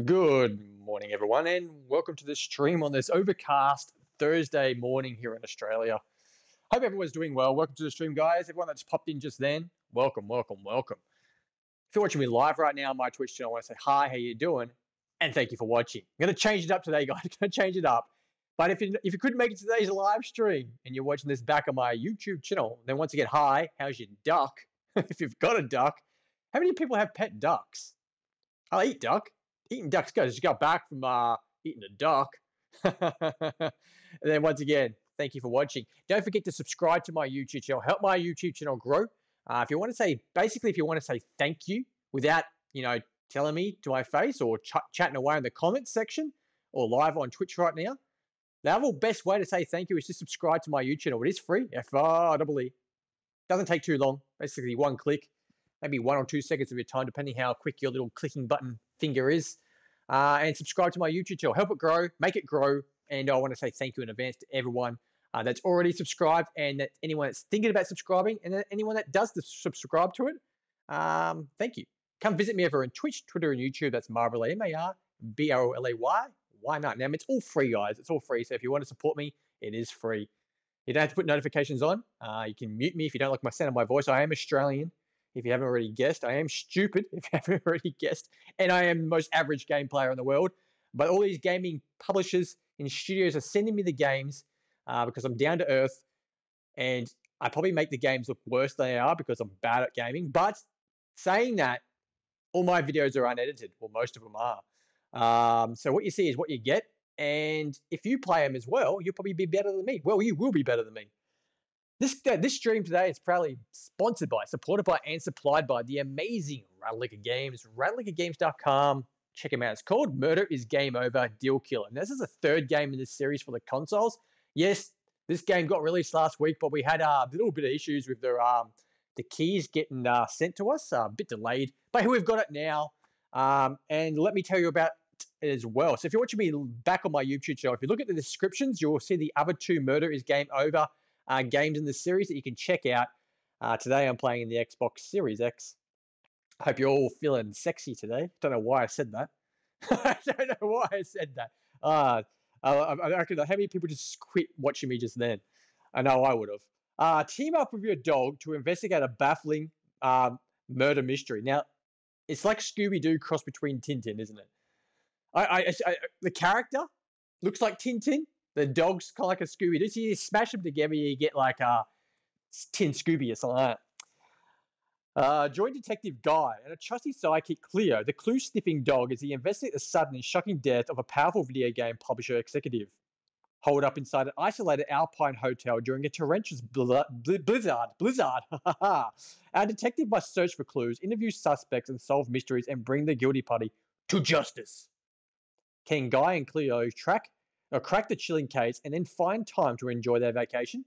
Good morning, everyone, and welcome to the stream on this overcast Thursday morning here in Australia. Hope everyone's doing well. Welcome to the stream, guys. Everyone that's popped in just then, welcome, welcome, welcome. If you're watching me live right now on my Twitch channel, I want to say hi, how you doing? And thank you for watching. I'm going to change it up today, guys. I'm going to change it up. But if you couldn't make it to today's live stream and you're watching this back on my YouTube channel, then once again, hi, how's your duck? If you've got a duck, how many people have pet ducks? I eat duck. Eating duck's good. I just got back from eating a duck. And then once again, thank you for watching. Don't forget to subscribe to my YouTube channel. Help my YouTube channel grow. If you want to say, basically, if you want to say thank you without, telling me to my face or chatting away in the comments section or live on Twitch right now, the best way to say thank you is to subscribe to my YouTube channel. It is free. F-R-E-E. Doesn't take too long. Basically, one click. Maybe 1 or 2 seconds of your time, depending how quick your little clicking button finger is. And subscribe to my YouTube channel. Help it grow, make it grow. And I want to say thank you in advance to everyone that's already subscribed and that anyone that's thinking about subscribing and anyone that does subscribe to it. Thank you. Come visit me over on Twitch, Twitter, and YouTube. That's Marbrolay, M-A-R-B-R-O-L-A-Y. Why not? Now, it's all free, guys. It's all free. So if you want to support me, it is free. You don't have to put notifications on. You can mute me if you don't like my sound of my voice. I am Australian. If you haven't already guessed, I am stupid, if you haven't already guessed, and I am the most average game player in the world. But all these gaming publishers and studios are sending me the games because I'm down to earth, and I probably make the games look worse than they are because I'm bad at gaming. But saying that, all my videos are unedited. Well, most of them are. So what you see is what you get, and if you play them as well, you'll probably be better than me. Well, you will be better than me. This stream today is proudly sponsored by, supported by, and supplied by the amazing Ratalaika Games. RatalaikaGames.com. Check them out. It's called Murder is Game Over, Deal Killer. And this is the third game in this series for the consoles. Yes, this game got released last week, but we had a little bit of issues with the keys getting sent to us, a bit delayed. But we've got it now. And let me tell you about it as well. So if you're watching me back on my YouTube channel, if you look at the descriptions, you'll see the other two Murder is Game Over games in the series that you can check out. Today I'm playing in the Xbox Series X. I hope you're all feeling sexy today. Don't know why I said that. I don't know why I said that. I reckon how many people just quit watching me just then? I know I would have. Team up with your dog to investigate a baffling murder mystery. Now, it's like Scooby-Doo cross between Tintin, isn't it? The character looks like Tintin. The dog's kind of like a Scooby-Doo. So you smash them together, you get like a Tin Scooby or something like that. Join Detective Guy and a trusty sidekick Cleo, the clue-sniffing dog, as he investigates the sudden and shocking death of a powerful video game publisher executive. Holed up inside an isolated Alpine hotel during a torrential blizzard. Our detective must search for clues, interview suspects, and solve mysteries and bring the guilty party to justice. Can Guy and Cleo crack the chilling case and then find time to enjoy their vacation?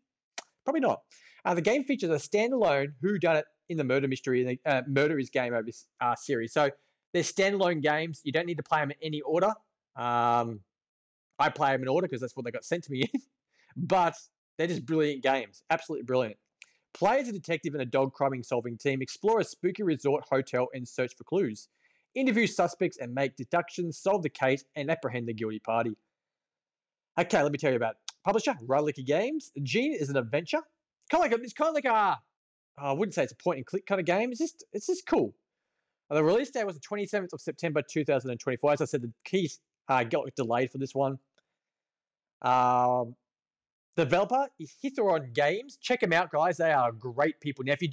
Probably not. The game features a standalone whodunit in the murder mystery and the Murder is Game Over series. So they're standalone games. You don't need to play them in any order. I play them in order because that's what they got sent to me in. But they're just brilliant games. Absolutely brilliant. Play as a detective and a dog crime-solving team. Explore a spooky resort hotel and search for clues. Interview suspects and make deductions, solve the case, and apprehend the guilty party. Okay, let me tell you about it. Publisher, Ratalaika Games. Gene is an adventure. It's kind of like a, I wouldn't say it's a point-and-click kind of game. It's just cool. The release date was the 27th of September 2024. As I said, the keys got delayed for this one. Developer is Hitheron Games. Check them out, guys. They are great people. Now, if you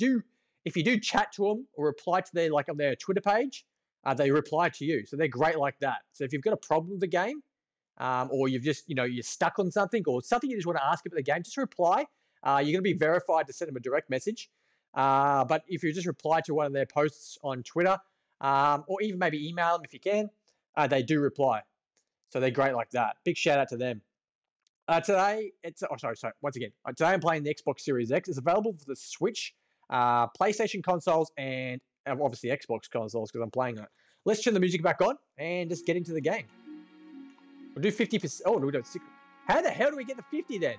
do chat to them or reply to their on their Twitter page, they reply to you. So they're great like that. So if you've got a problem with the game, or you've just you're stuck on something or something you just want to ask about the game, just reply. You're going to be verified to send them a direct message. But if you just reply to one of their posts on Twitter, or even maybe email them if you can, They do reply. So they're great like that. Big shout out to them. Today, once again, today I'm playing the Xbox Series X. It's available for the Switch, PlayStation consoles, and obviously Xbox consoles because I'm playing it. Let's turn the music back on and just get into the game. We'll do 50%. Oh, no, we don't. How the hell do we get the 50 then?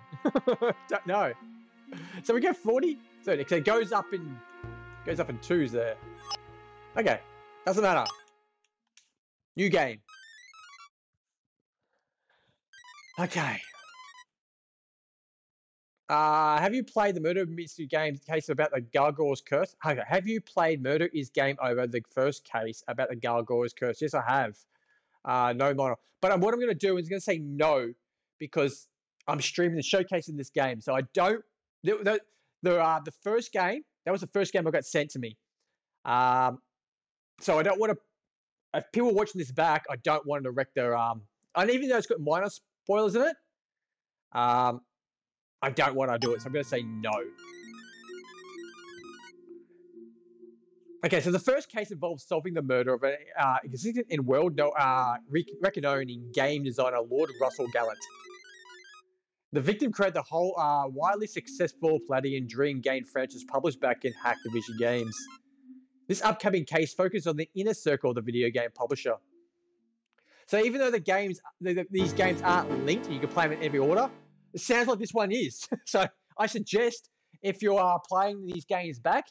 Don't know. So we go 40. So it goes up in twos there. Okay, doesn't matter. New game. Okay. Have you played the Murder Mystery Game case about the Gargoyle's Curse? Okay. Have you played Murder is Game Over, the first case about the Gargoyle's Curse? Yes, I have. No model. But what I'm going to do is I'm going to say no because I'm streaming and showcasing this game. So I don't... The first game, that was the first game I got sent to me. So I don't want to... If people are watching this back, I don't want to wreck their... and even though it's got minor spoilers in it, I don't want to do it, so I'm going to say no. Okay, so the first case involves solving the murder of an existing and world-renowned game designer Lord Russell Gallant. The victim created the whole widely successful Palladian Dream game franchise published back in Activision Games. This upcoming case focuses on the inner circle of the video game publisher. So even though these games aren't linked and you can play them in every order, it sounds like this one is. So I suggest if you are playing these games back,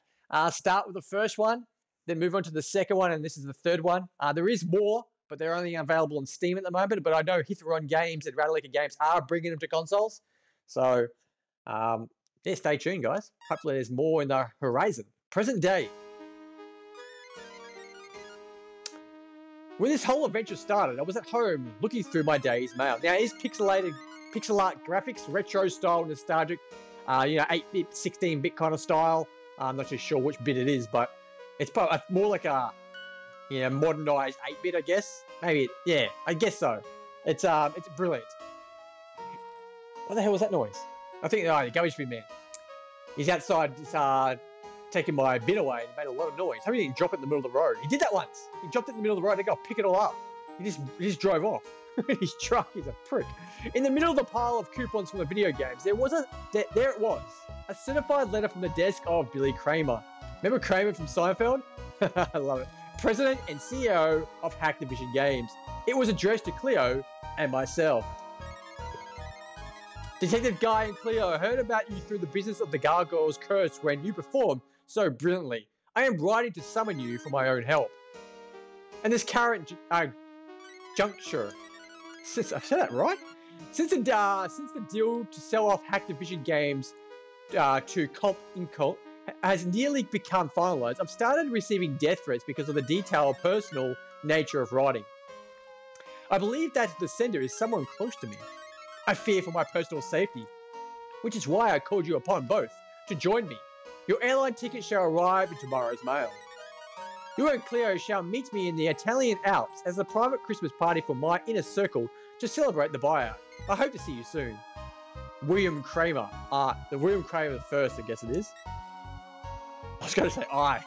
start with the first one, then move on to the second one, and this is the third one. There is more, but they're only available on Steam at the moment. But I know Hither-On Games and Ratalaika Games are bringing them to consoles. So yeah, stay tuned, guys. Hopefully there's more in the horizon. Present day. When this whole adventure started, I was at home looking through my day's mail. Now, it is pixel art graphics, retro style, nostalgic, 8-bit, 16-bit kind of style. I'm not too sure which bit it is, but it's probably more like a modernized 8-bit, I guess. Maybe, yeah, I guess so. It's brilliant. What the hell was that noise? I think the garbage bin man. He's outside just taking my bin away and made a lot of noise. Hope he didn't drop it in the middle of the road. He did that once. He dropped it in the middle of the road. I go pick it all up. He just drove off. His truck is a prick. In the middle of the pile of coupons from the video games, there it was. A certified letter from the desk of Billy Kramer. Remember Kramer from Seinfeld? I love it. President and CEO of Activision Games. It was addressed to Cleo and myself. Detective Guy and Cleo, I heard about you through the business of the Gargoyle's Curse when you performed so brilliantly. I am writing to summon you for my own help. And this current juncture, I said that right? Since the deal to sell off Activision Games to Comp Inc. has nearly become finalized, I've started receiving death threats because of the detailed personal nature of writing. I believe that the sender is someone close to me. I fear for my personal safety, which is why I called you upon both to join me. Your airline ticket shall arrive in tomorrow's mail. You and Cleo shall meet me in the Italian Alps as a private Christmas party for my inner circle to celebrate the buyout. I hope to see you soon. William Kramer. The William Kramer first, I guess it is. I was going to say I.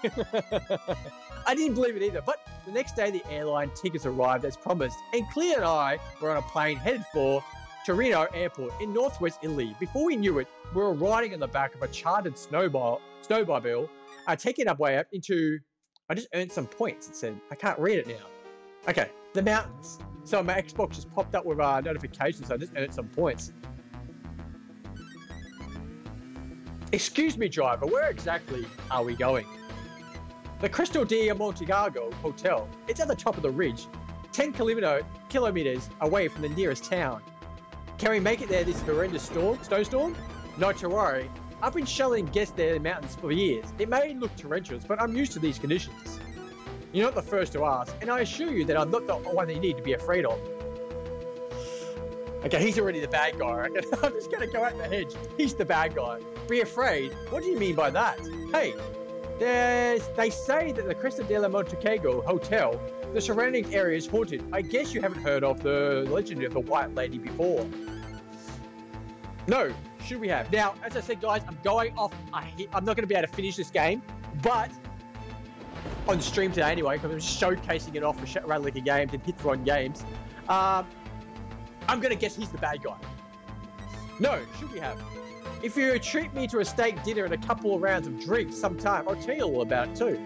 I didn't believe it either, but the next day the airline tickets arrived as promised, and Cleo and I were on a plane headed for Torino Airport in northwest Italy. Before we knew it, we were riding on the back of a chartered snowmobile, taking our way up into... I just earned some points, it said. I can't read it now. Okay, the mountains. So my Xbox just popped up with a notification, so I just earned some points. Excuse me, driver, where exactly are we going? The Cristo di Montegargo Hotel. It's at the top of the ridge, 10 kilometers away from the nearest town. Can we make it there this horrendous snowstorm? Not to worry. I've been shelling guests there in the mountains for years. It may look torrential, but I'm used to these conditions. You're not the first to ask, and I assure you that I'm not the one that you need to be afraid of. Okay, he's already the bad guy, right? I'm just going to go out in the hedge. He's the bad guy. Be afraid? What do you mean by that? Hey, they say that the Cresta della Montecarlo Hotel, the surrounding area is haunted. I guess you haven't heard of the legend of the White Lady before. No, should we have? Now, as I said, guys, I'm going off. I'm not going to be able to finish this game, but on stream today anyway, because I'm just showcasing it off for Ratalaika Games and Hitthron Games. I'm going to guess he's the bad guy. No, should we have? If you treat me to a steak dinner and a couple of rounds of drinks sometime, I'll tell you all about it too.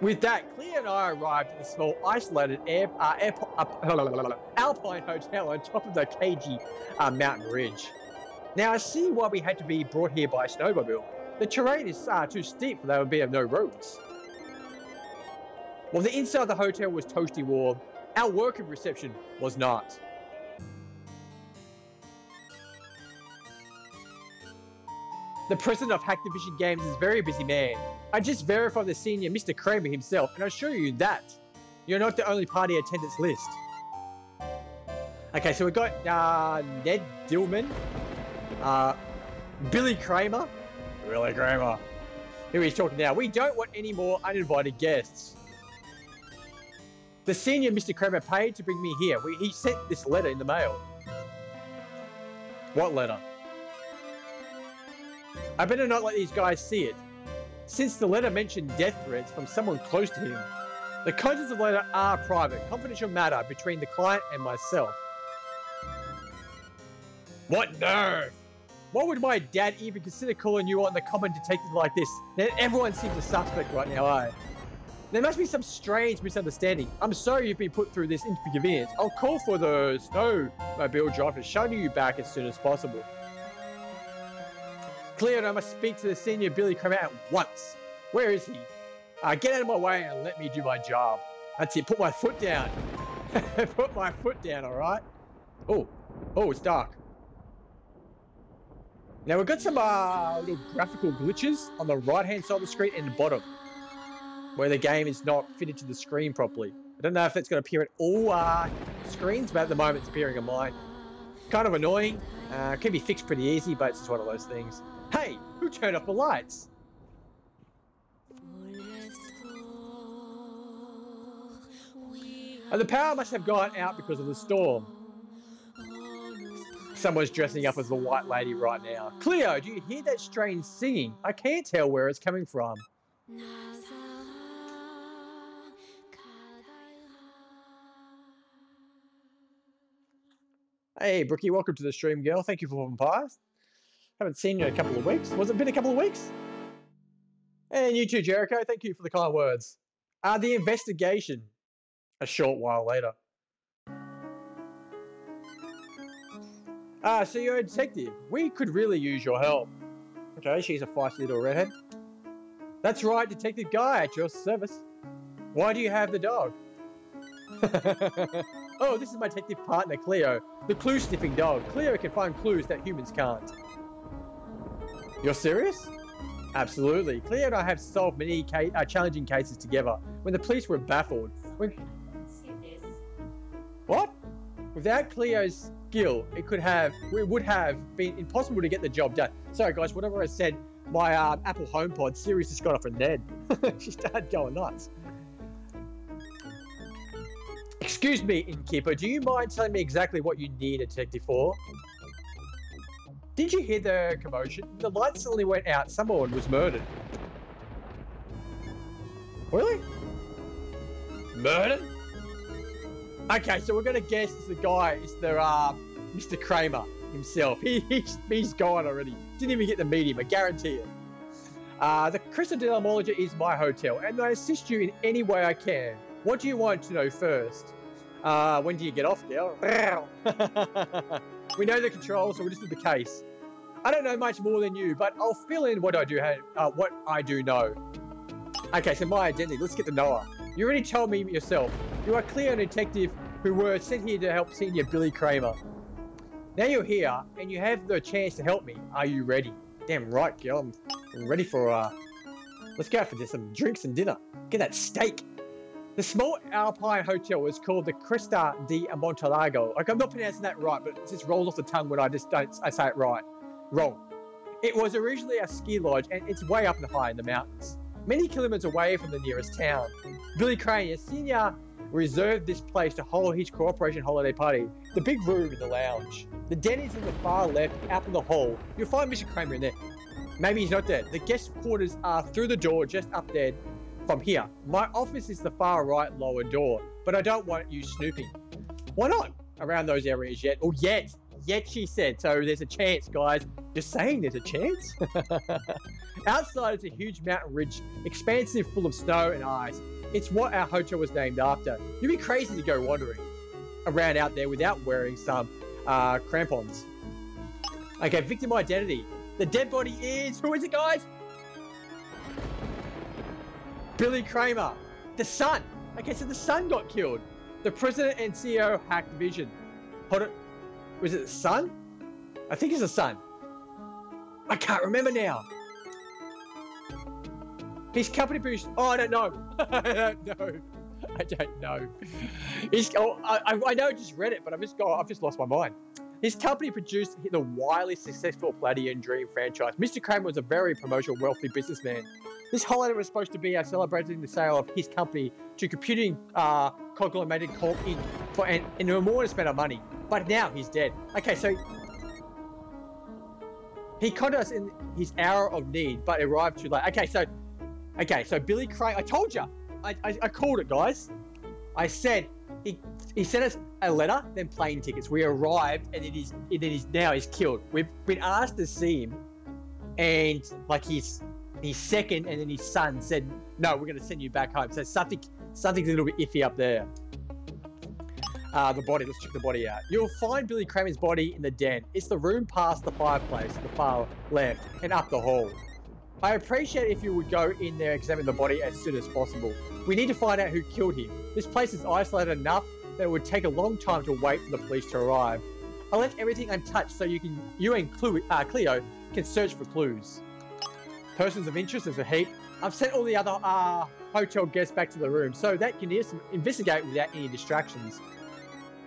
With that, Cleo and I arrived at a small, isolated Alpine hotel on top of the cagey mountain ridge. Now, I see why we had to be brought here by a snowmobile. The terrain is too steep for there would be no roads. While the inside of the hotel was toasty warm, our welcome reception was not. The president of Activision Games is a very busy man. I just verified the senior Mr. Kramer himself, and I assure you that you're not the only party attendance list. Okay, so we've got Ned Dillman, Billy Kramer, who he's talking now. We don't want any more uninvited guests. The senior Mr. Kramer paid to bring me here. He sent this letter in the mail. What letter? I better not let these guys see it, since the letter mentioned death threats from someone close to him. The contents of the letter are private, confidential matter between the client and myself. What nerve! Why would my dad even consider calling you on the common detective like this? Everyone seems a suspect right now, eh? There must be some strange misunderstanding. I'm sorry you've been put through this inconvenience. I'll call for the snowmobile driver to shuttle you back as soon as possible. Clear, I must speak to the senior Billy Kramer at once. Where is he? Get out of my way and let me do my job. That's it. Put my foot down. Put my foot down, all right? Oh, it's dark. Now, we've got some little graphical glitches on the right-hand side of the screen and the bottom, where the game is not fitted to the screen properly. I don't know if that's going to appear at all screens, but at the moment it's appearing on mine. Kind of annoying. Can be fixed pretty easy, but it's just one of those things. Hey, who turned off the lights? The power must have gone out because of the storm. Someone's dressing up as the White Lady right now. Cleo, do you hear that strange singing? I can't tell where it's coming from. Hey, Brookie, welcome to the stream, girl. Thank you for popping past. Haven't seen you in a couple of weeks. Was it been a couple of weeks? And you too, Jericho. Thank you for the kind words. The investigation. A short while later. So you're a detective. We could really use your help. Okay, she's a feisty little redhead. That's right, Detective Guy, at your service. Why do you have the dog? Oh, this is my detective partner, Cleo, the clue-sniffing dog. Cleo can find clues that humans can't. You're serious? Absolutely. Cleo and I have solved many challenging cases together when the police were baffled. What? Without Cleo's skill, it would have been impossible to get the job done. Sorry guys, whatever I said, my Apple HomePod Siri's just got off a Ned. She started going nuts. Excuse me, innkeeper, do you mind telling me exactly what you need a detective for? Did you hear the commotion? The lights suddenly went out. Someone was murdered. Really? Murdered? Okay, so we're gonna guess it's the guy. It's the Mr. Kramer himself. He's gone already. Didn't even get to meet him. I guarantee it. The Crystal de la Molager is my hotel, and I assist you in any way I can. What do you want to know first? When do you get off, girl? We know the controls, so we'll just do the case. I don't know much more than you, but I'll fill in what I do know. Okay, so my identity. Let's get to know her. You already told me yourself. You are Cleo and detective who were sent here to help senior Billy Kramer. Now you're here, and you have the chance to help me. Are you ready? Damn right, girl. I'm ready for, let's go out for some drinks and dinner. Get that steak. The small Alpine hotel was called the Cresta di Montalago. Like, I'm not pronouncing that right, but it just rolls off the tongue when I say it right. Wrong. It was originally a ski lodge, and it's way up and high in the mountains, many kilometers away from the nearest town. Billy Kramer, senior reserved this place to hold his cooperation holiday party. The big room in the lounge. The den is in the far left, out in the hall. You'll find Mr. Kramer in there. Maybe he's not there. The guest quarters are through the door just up there from here. My office is the far right lower door, but I don't want you snooping. Why not around those areas yet? Or yet, she said. So there's a chance, guys. Just saying there's a chance. Outside is a huge mountain ridge, expansive, full of snow and ice. It's what our hotel was named after. You'd be crazy to go wandering around out there without wearing some crampons. Okay, victim identity. The dead body is... Who is it, guys? Billy Kramer. The son. Okay, so the son got killed. The president and CEO hacked Vision. Hold it. Was it the son? I think it's the son. I can't remember now. His company produced... Oh, I don't know. I don't know. I know I just read it, but I've just lost my mind. His company produced the wildly successful Palladium Dream franchise. Mr. Kramer was a very promotional, wealthy businessman. This holiday was supposed to be celebrating the sale of his company to Computing Conglomerated Corp for an enormous amount of money. But now he's dead. Okay, so he contacted us in his hour of need, but arrived too late. Okay, so Billy Kramer. I told you. I called it, guys. I said he sent us a letter, then plane tickets. We arrived, and he's killed. We've been asked to see him, and like his second, and then his son said, "No, we're going to send you back home." So something's a little bit iffy up there. The body. Let's check the body out. You'll find Billy Kramer's body in the den. It's the room past the fireplace, the far left, and up the hall. I appreciate if you would go in there and examine the body as soon as possible. We need to find out who killed him. This place is isolated enough that it would take a long time to wait for the police to arrive. I left everything untouched so you and Cleo can search for clues. Persons of interest, there's a heap. I've sent all the other hotel guests back to the room so that can investigate without any distractions.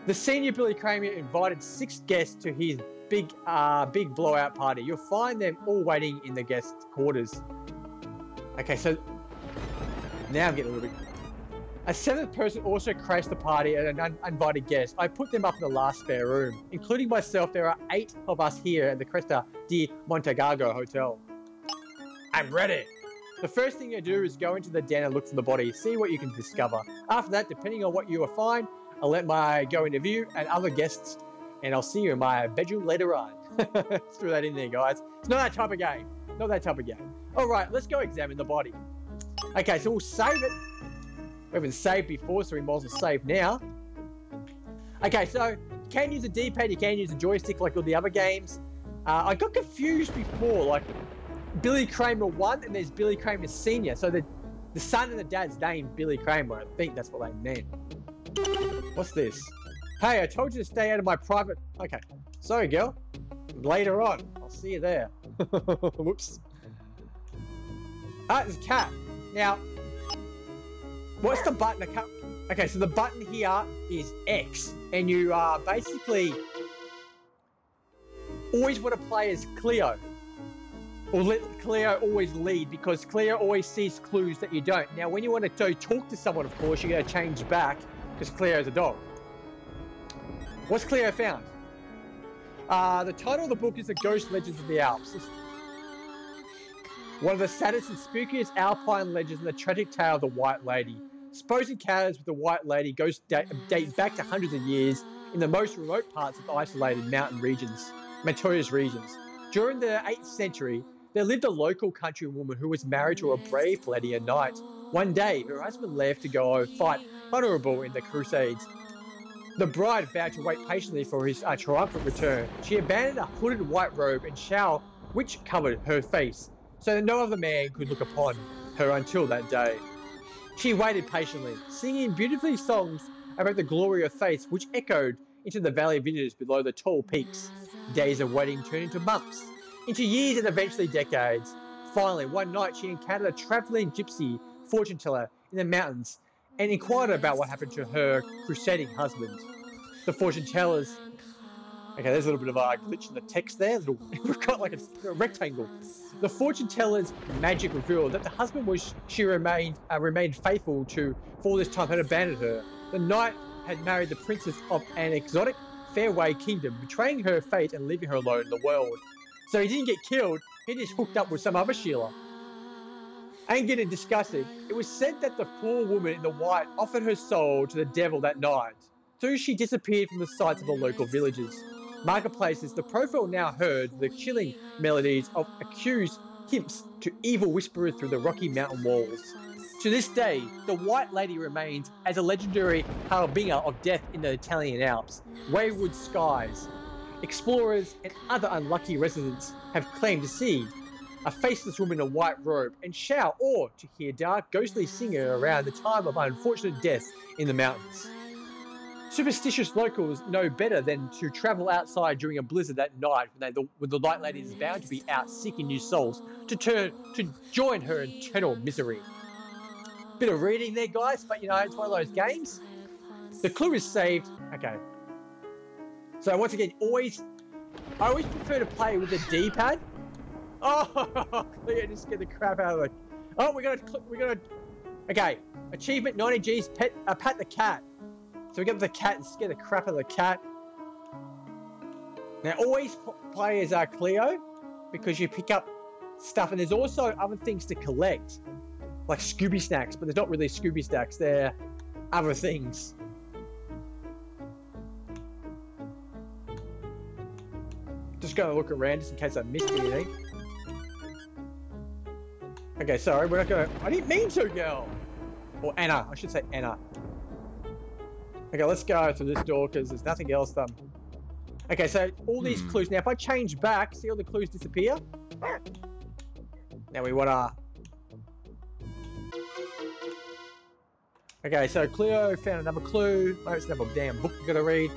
The senior Billy Kramer invited 6 guests to his big blowout party. You'll find them all waiting in the guest quarters. Okay, so now I'm getting a little bit... A 7th person also crashed the party at an uninvited guest. I put them up in the last spare room. Including myself, there are 8 of us here at the Cresta di Montegago Hotel. I'm ready. The first thing you do is go into the den and look for the body. See what you can discover. After that, depending on what you will find, I'll let my go interview and other guests, and I'll see you in my bedroom later on. Threw that in there, guys. It's not that type of game. Not that type of game. All right, let's go examine the body. Okay, so we'll save it. We haven't saved before, so we might as well save now. Okay, so you can use a D-pad, you can use a joystick like all the other games. I got confused before, like Billy Kramer 1 and there's Billy Kramer Senior. So the son and the dad's name Billy Kramer. I think that's what they meant. What's this? Hey, I told you to stay out of my private... Okay. Sorry, girl. Later on. I'll see you there. Whoops. There's a cat. Now, what's the button? Okay, so the button here is X. And you basically always want to play as Cleo. Or let Cleo always lead, because Cleo always sees clues that you don't. Now, when you want to go talk to someone, of course, you're going to change back, because Cleo's a dog. What's Cleo found? The title of the book is The Ghost Legends of the Alps. It's one of the saddest and spookiest alpine legends in the tragic tale of the White Lady. Supposed encounters with the White Lady date back to hundreds of years in the most remote parts of isolated mountainous regions. During the 8th century, there lived a local country woman who was married to a brave Palladian knight. One day, her husband left to go fight honorable in the Crusades. The bride vowed to wait patiently for his triumphant return. She abandoned a hooded white robe and shawl which covered her face, so that no other man could look upon her until that day. She waited patiently, singing beautifully songs about the glory of faith which echoed into the valley vineyards below the tall peaks. Days of waiting turned into months, into years and eventually decades. Finally, one night she encountered a travelling gypsy fortune teller in the mountains and inquired about what happened to her crusading husband. The fortune tellers... Okay, there's a little bit of a glitch in the text there. We've got like a rectangle. The fortune teller's magic revealed that the husband remained faithful to for all this time had abandoned her. The knight had married the princess of an exotic fairway kingdom, betraying her fate and leaving her alone in the world. So he didn't get killed, he just hooked up with some other Sheila. And getting disgusting, it was said that the poor woman in the white offered her soul to the devil that night. So she disappeared from the sights of the local villages. Marketplaces, the profile now heard the chilling melodies of accused hymns to evil whisperers through the rocky mountain walls. To this day, the White Lady remains as a legendary harbinger of death in the Italian Alps. Wayward skies, explorers and other unlucky residents have claimed to see a faceless woman in a white robe and shout or to hear dark ghostly singing around the time of unfortunate deaths in the mountains. Superstitious locals know better than to travel outside during a blizzard at night when the White Lady is bound to be out seeking new souls to join her eternal misery. Bit of reading there, guys, but you know, it's one of those games. The clue is saved. Okay. So once again, I always prefer to play with the D-pad. Oh, Cleo just get the crap out of it. Oh, we're gonna. Okay, achievement 90 G's. Pat the cat. So we get the cat and scare the crap out of the cat. Now, always play as Cleo because you pick up stuff, and there's also other things to collect, like Scooby snacks, but they're not really Scooby snacks. They're other things. Just gonna look around just in case I missed anything. Okay, sorry, we're not gonna. I didn't mean to, girl. Or Anna, I should say Anna. Okay, let's go through this door because there's nothing else. Okay, so all these clues. Now, if I change back, see all the clues disappear. Now we wanna. Okay, so Cleo found another clue. Oh, it's another damn book we gotta read.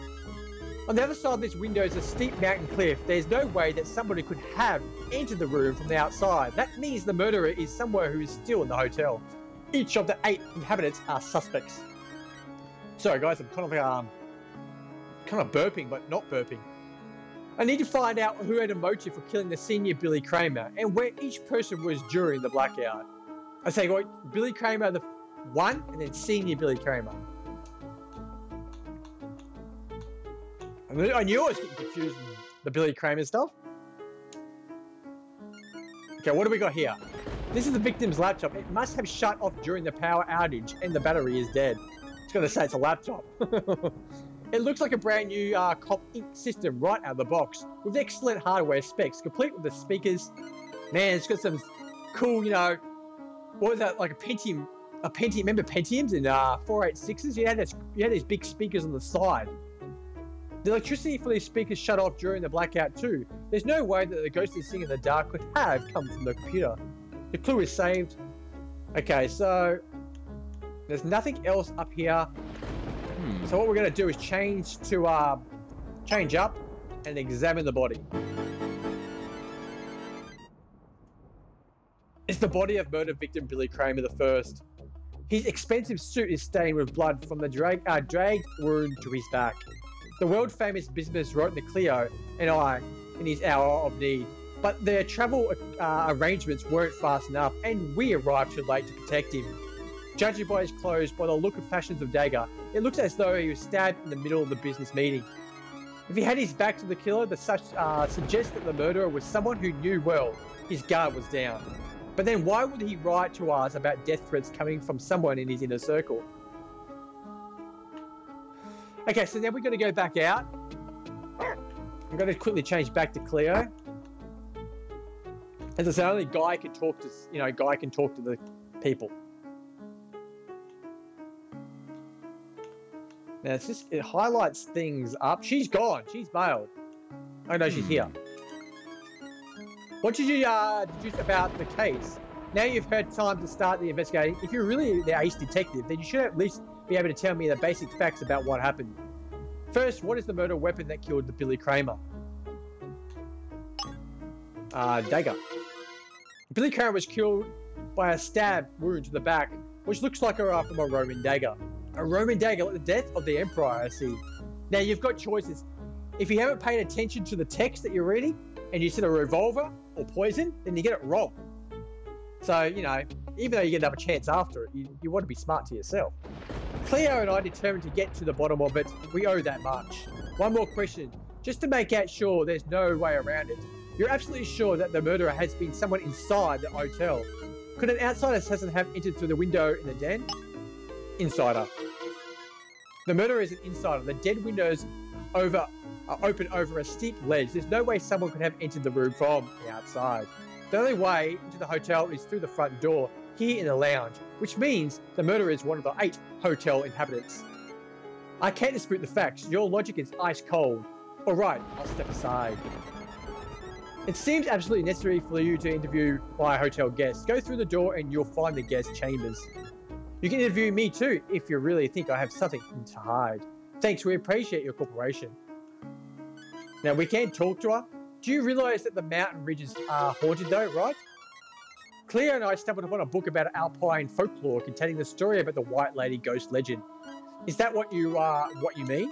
On the other side of this window is a steep mountain cliff. There's no way that somebody could have entered the room from the outside. That means the murderer is somewhere who is still in the hotel. Each of the 8 inhabitants are suspects. Sorry guys, I'm kind of burping, but not burping. I need to find out who had a motive for killing the senior Billy Kramer and where each person was during the blackout. I say, well, Billy Kramer the 1 and then senior Billy Kramer. I knew I was getting confused with the Billy Kramer stuff. Okay, what do we got here? This is the victim's laptop. It must have shut off during the power outage and the battery is dead. It's going to say it's a laptop. It looks like a brand new Cop Inc. system right out of the box with excellent hardware specs, complete with the speakers. Man, it's got some cool, you know, what was that, like a Pentium, remember Pentiums in 486s? You had these big speakers on the side. The electricity for these speakers shut off during the blackout too. There's no way that the ghostly thing in the dark could have come from the computer. The clue is saved. Okay, so there's nothing else up here. So what we're going to do is change up and examine the body. It's the body of murder victim Billy Kramer I. His expensive suit is stained with blood from the dragged wound to his back. The world-famous business wrote the Cleo and I in his hour of need, but their travel arrangements weren't fast enough, and we arrived too late to protect him. Judging by his clothes, by the look and fashions of Dagger, it looks as though he was stabbed in the middle of the business meeting. If he had his back to the killer, the suggests that the murderer was someone who knew well his guard was down. But then why would he write to us about death threats coming from someone in his inner circle? Okay, so now we're going to go back out. I'm going to quickly change back to Cleo. As I say, only Guy can talk to, Guy can talk to the people. Now it's just, it highlights things up. She's gone. She's bailed. Oh no, she's here. What did you deduce about the case? Now you've had time to start the investigating. If you're really the ace detective, then you should at least be able to tell me the basic facts about what happened. First, what is the murder weapon that killed the Billy Kramer? Dagger. Billy Kramer was killed by a stab wound to the back, which looks like from a Roman dagger. A Roman dagger, like the death of the Emperor, I see. Now, you've got choices. If you haven't paid attention to the text that you're reading, and you said a revolver or poison, then you get it wrong. So, even though you get another chance after it, you want to be smart to yourself. Cleo and I determined to get to the bottom of it. We owe that much. One more question, just to make out sure there's no way around it. You're absolutely sure that the murderer has been someone inside the hotel? Could an outsider assassin have entered through the window in the den? Insider. The murderer is an insider. The den windows are open over a steep ledge. There's no way someone could have entered the room from the outside. The only way into the hotel is through the front door, here in the lounge, which means the murderer is one of the 8 hotel inhabitants. I can't dispute the facts. Your logic is ice cold. Alright, I'll step aside. It seems absolutely necessary for you to interview my hotel guests. Go through the door and you'll find the guest chambers. You can interview me too if you really think I have something to hide. Thanks, we appreciate your cooperation. Now, we can't talk to her. Do you realise that the mountain ridges are haunted though, right? Cleo and I stumbled upon a book about alpine folklore containing the story about the White Lady ghost legend. Is that what you mean?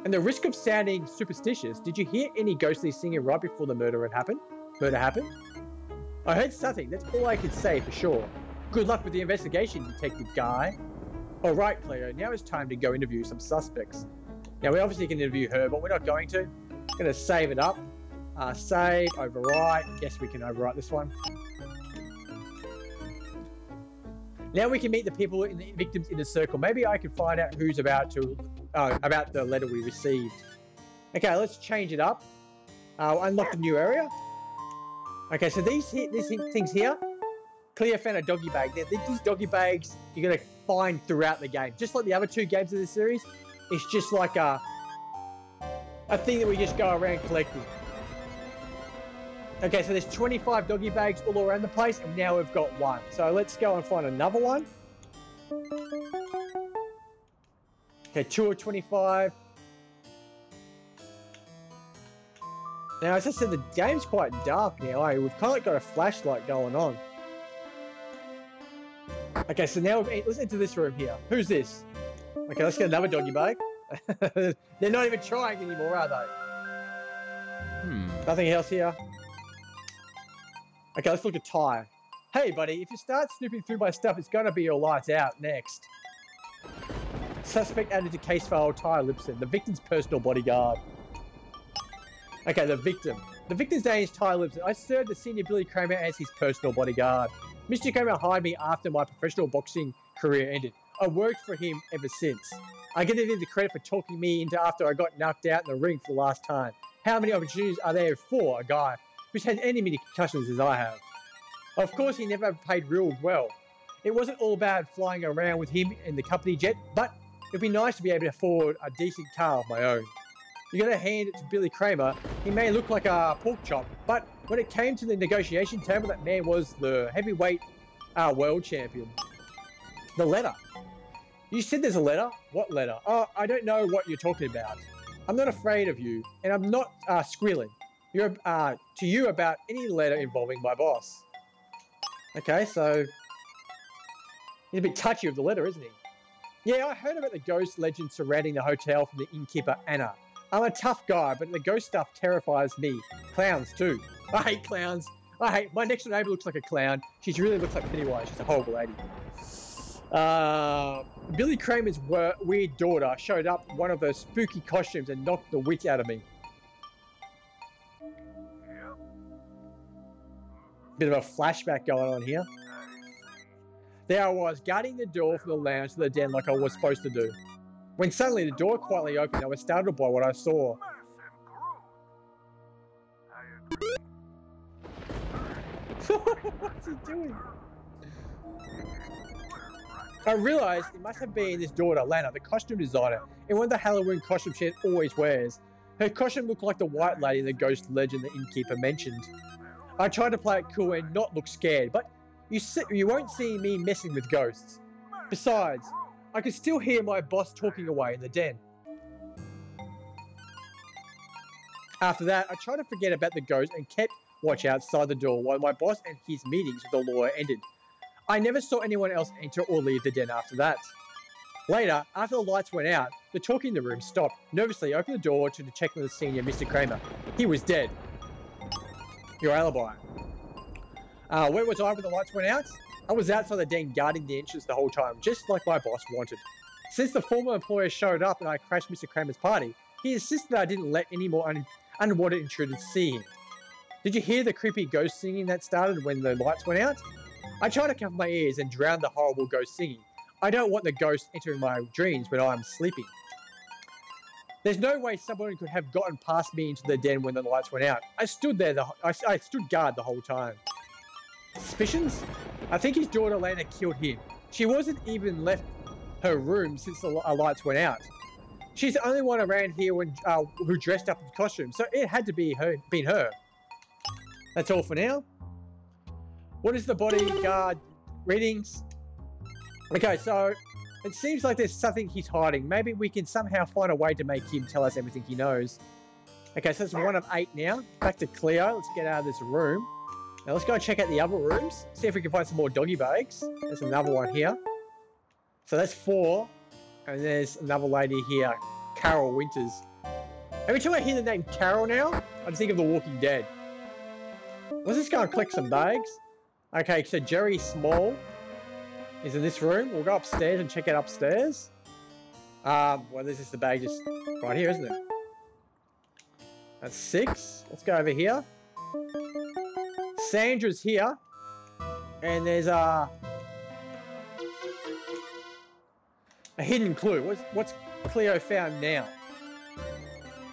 And the risk of sounding superstitious, did you hear any ghostly singing right before the murder happened? I heard something, that's all I can say for sure. Good luck with the investigation, Detective Guy. Alright, Cleo, now it's time to go interview some suspects. Now, we obviously can interview her, but we're not going to. Going to save it up. Save, overwrite. Guess we can overwrite this one. Now we can meet the people in the victims in the circle. Maybe I can find out who's about the letter we received. Okay, let's change it up. Unlock the new area. Okay, so these things here. Cleo found a doggy bag. Now, these doggy bags you're going to find throughout the game. Just like the other 2 games of this series, it's just like a thing that we just go around collecting. Okay, so there's 25 doggy bags all around the place, and now we've got 1. So let's go and find another one. Okay, 2 of 25. Now, as I said, the game's quite dark now, eh? We've kind of got a flashlight going on. Okay, so now let's enter this room here. Who's this? Okay, let's get another doggy bag. They're not even trying anymore, are they? Nothing else here. Okay, let's look at Ty. Hey, buddy, if you start snooping through my stuff, it's going to be your lights out next. Suspect added to case file, Ty Lipson, the victim's personal bodyguard. Okay, the victim. The victim's name is Ty Lipson. I served the senior Billy Kramer as his personal bodyguard. Mr. Kramer hired me after my professional boxing career ended. I worked for him ever since. I give him the credit for talking me into after I got knocked out in the ring for the last time. How many opportunities are there for a guy who's had any many concussions as I have? Of course, he never paid real well. It wasn't all bad flying around with him in the company jet, but it'd be nice to be able to afford a decent car of my own. You gotta hand it to Billy Kramer. He may look like a pork chop, but when it came to the negotiation table, that man was the heavyweight world champion. The letter. You said there's a letter? What letter? Oh, I don't know what you're talking about. I'm not afraid of you, and I'm not squealing to you about any letter involving my boss. Okay, so he's a bit touchy with the letter, isn't he? Yeah, I heard about the ghost legend surrounding the hotel from the innkeeper, Anna. I'm a tough guy, but the ghost stuff terrifies me. Clowns, too. I hate clowns. My next door neighbour looks like a clown. She really looks like Pennywise. She's a horrible lady. Billy Kramer's weird daughter showed up in one of her spooky costumes and knocked the wit out of me. Bit of a flashback going on here. There I was, guarding the door from the lounge to the den like I was supposed to do. When suddenly the door quietly opened, I was startled by what I saw. What's he doing? I realised it must have been his daughter, Lana, the costume designer, in one of the Halloween costumes she always wears. Her costume looked like the White Lady in the ghost legend the innkeeper mentioned. I tried to play it cool and not look scared, but you won't see me messing with ghosts. Besides, I could still hear my boss talking away in the den. After that, I tried to forget about the ghost and kept watch outside the door while my boss and his meetings with the lawyer ended. I never saw anyone else enter or leave the den after that. Later, after the lights went out, the talking in the room stopped. Nervously, I opened the door to check on the senior Mr. Kramer. He was dead. Your alibi. Where was I when the lights went out? I was outside the den guarding the entrance the whole time, just like my boss wanted. Since the former employer showed up and I crashed Mr. Kramer's party, he insisted that I didn't let any more underwater intruders see him. Did you hear the creepy ghost singing that started when the lights went out? I tried to cover my ears and drown the horrible ghost singing. I don't want the ghost entering my dreams when I'm sleeping. There's no way someone could have gotten past me into the den when the lights went out. I stood there, I stood guard the whole time. Suspicions? I think his daughter Lana killed him. She wasn't even left her room since the lights went out. She's the only one around here who dressed up in costume, so it had to be been her. That's all for now. What is the bodyguard readings? Okay, so it seems like there's something he's hiding. Maybe we can somehow find a way to make him tell us everything he knows. Okay, so it's 1 of 8 now. Back to Cleo. Let's get out of this room. Now let's go and check out the other rooms. See if we can find some more doggy bags. There's another one here. So that's 4. And there's another lady here, Carol Winters. Every time I hear the name Carol now, I just think of The Walking Dead. Let's just go and collect some bags. Okay, so Jerry Small is in this room. We'll go upstairs and check out upstairs. Well, there's just the bag just right here, isn't it? That's 6. Let's go over here. Sandra's here. And there's a hidden clue. What's Cleo found now?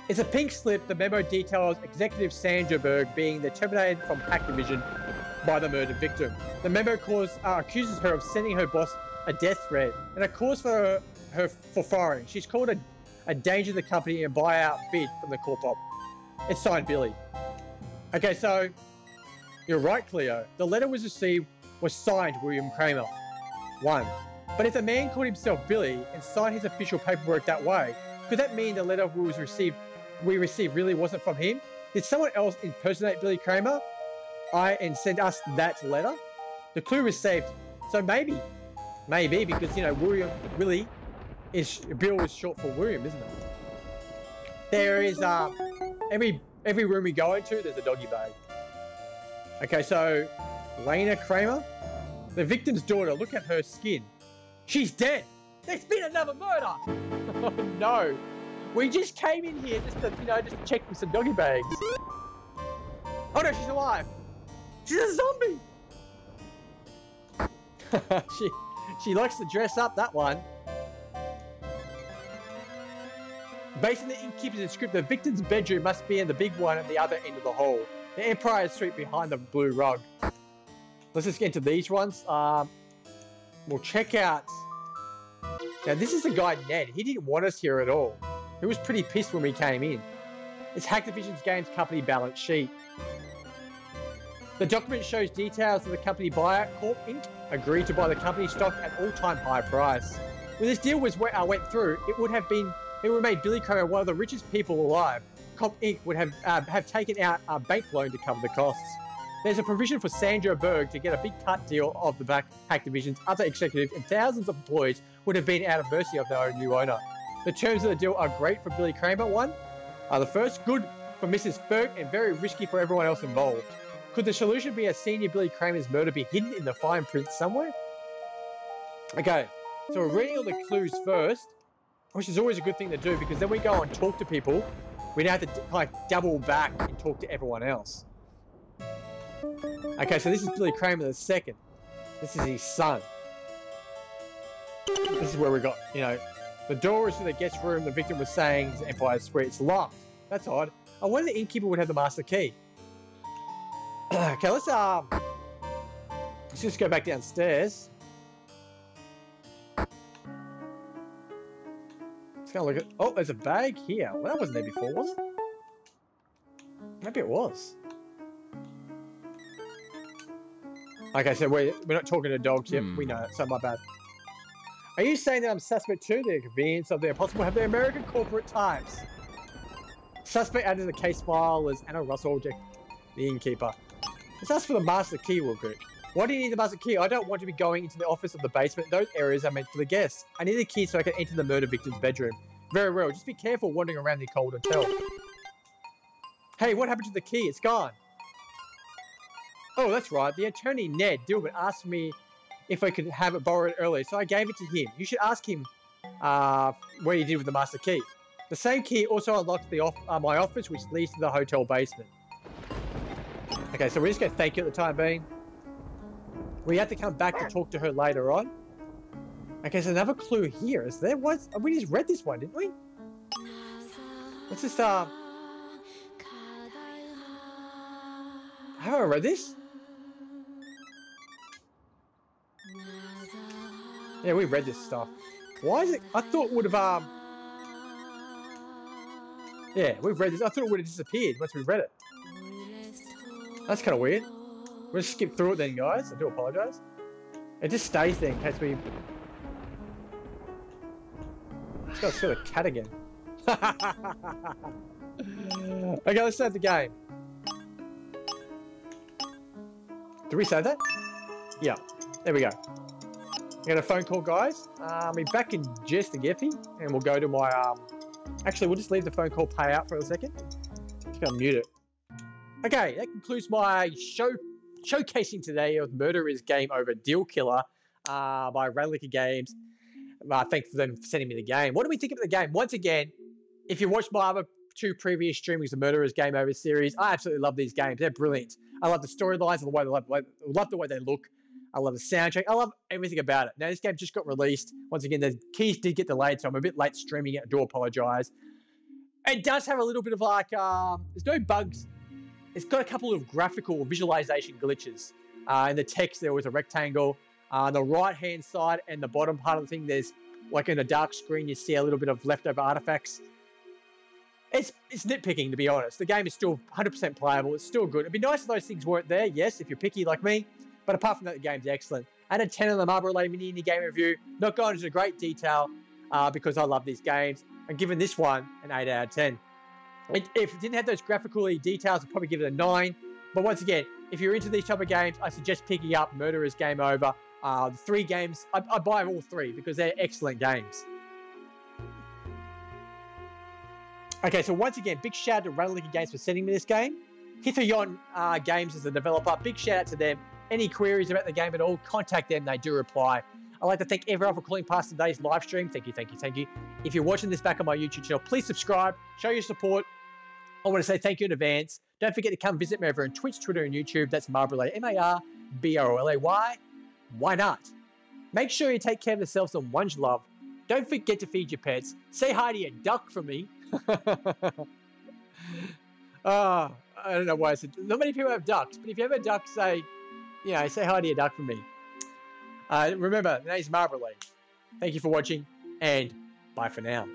It's a pink slip. The memo details Executive Sandra Berg being terminated from Pack Division by the murdered victim. The memo accuses her of sending her boss a death threat and a cause for her for firing. She's called a danger to the company and buyout bid from the corp-op. It's signed Billy. Okay, so you're right, Cleo. The letter was signed William Kramer. 1. But if the man called himself Billy and signed his official paperwork that way, could that mean the letter we received really wasn't from him? Did someone else impersonate Billy Kramer and send us that letter? The clue was saved. So maybe because, you know, Bill is short for William, isn't it? There is every room we go into, there's a doggy bag. Okay, so Lana Kramer, the victim's daughter. Look at her skin. She's dead. There's been another murder. Oh no. We just came in here just to check with some doggy bags. Oh no, she's alive. She's a zombie. she likes to dress up, that one. Based on the innkeeper's script, the victim's bedroom must be in the big one at the other end of the hall. The Empire Suite behind the blue rug. Let's just get into these ones. We'll check out. Now this is the guy Ned. He didn't want us here at all. He was pretty pissed when we came in. It's Hacktivision's Games Company balance sheet. The document shows details of the company buyout Corp Inc. agreed to buy the company stock at all-time high price. When this deal went through, it would made Billy Kramer one of the richest people alive. Corp Inc. would have taken out a bank loan to cover the costs. There's a provision for Sandra Berg to get a big cut deal of the Hacktivision's other executives, and thousands of employees would have been out of mercy of their own new owner. The terms of the deal are great for Billy Kramer. 1. The first, good for Mrs. Berg and very risky for everyone else involved. Could the solution be a senior Billy Kramer's murder be hidden in the fine print somewhere? Okay, so we're reading all the clues first, which is always a good thing to do because then we go and talk to people. We don't have to like double back and talk to everyone else. Okay, so this is Billy Kramer the second. This is his son. This is where we got, the door is to the guest room. The victim was saying it's Empire Suite. It's locked. That's odd. I wonder the innkeeper would have the master key. Okay, let's just go back downstairs. Let's go look at. Oh, there's a bag here. Well, that wasn't there before, was it? Maybe it was. Okay, so we're not talking to dogs yet. We know that, so my bad. Are you saying that I'm suspect too? The convenience of the impossible have the American corporate types. Suspect added to the case file is Anna Russell, the innkeeper. Let's ask for the master key real quick. Why do you need the master key? I don't want to be going into the office of the basement. Those areas are meant for the guests. I need the key so I can enter the murder victim's bedroom. Very well. Just be careful wandering around the cold hotel. Hey, what happened to the key? It's gone. Oh, that's right. The attorney, Ned Dilbert, asked me if I could have it borrowed earlier, so I gave it to him. You should ask him where you did with the master key. The same key also unlocks the my office, which leads to the hotel basement. Okay, so we're just going to thank you at the time being. We have to come back to talk to her later on. Okay, so another clue here. Is there was we just read this one, didn't we? What's this? Have I read this? Yeah, we read this stuff. Why is it? I thought it would have yeah, we've read this. I thought it would have disappeared once we read it. That's kind of weird. We'll just skip through it then, guys. I do apologise. It just stays there in case we... Let's go to the cat again. Okay, let's start the game. Did we say that? Yeah. There we go. I got a phone call, guys. I'll be back in just a Geffy, and we'll go to my... Actually, we'll just leave the phone call pay out for a second. Just gonna mute it. Okay, that concludes my showcasing today of Murder is Game Over Deal Killer by Ratalaika Games. Thanks for them for sending me the game. What do we think of the game? Once again, if you watched my other 2 previous streamings of Murder is Game Over series, I absolutely love these games. They're brilliant. I love the storylines, I love the way they look. I love the soundtrack. I love everything about it. Now, this game just got released. Once again, the keys did get delayed, so I'm a bit late streaming it. I do apologise. It does have a little bit of like, there's no bugs. It's got a couple of graphical visualization glitches. In the text, there was a rectangle. On the right-hand side and the bottom part of the thing, there's, like in the dark screen, you see a little bit of leftover artifacts. It's nitpicking, to be honest. The game is still 100% playable. It's still good. It'd be nice if those things weren't there, yes, if you're picky like me. But apart from that, the game's excellent. And a 10 on the Marbrolay mini game review. Not going into great detail because I love these games. I'm giving this one an 8 out of 10. If it didn't have those graphical details, I'd probably give it a 9. But once again, if you're into these type of games, I suggest picking up Murder is Game Over. The 3 games, I buy all 3 because they're excellent games. Okay, so once again, big shout out to Ratalaika Games for sending me this game. Hithayon Games is the developer. Big shout out to them. Any queries about the game at all, contact them. They do reply. I'd like to thank everyone for calling past today's live stream. Thank you, thank you, thank you. If you're watching this back on my YouTube channel, please subscribe. Show your support. I want to say thank you in advance. Don't forget to come visit me over on Twitch, Twitter, and YouTube. That's Marbrolay, M-A-R-B-R-O-L-A-Y. Why not? Make sure you take care of yourselves and one love. Don't forget to feed your pets. Say hi to your duck for me. I don't know why I said... Not many people have ducks, but if you have a duck, say hi to your duck for me. Remember, the name's Marbrolay. Thank you for watching, and bye for now.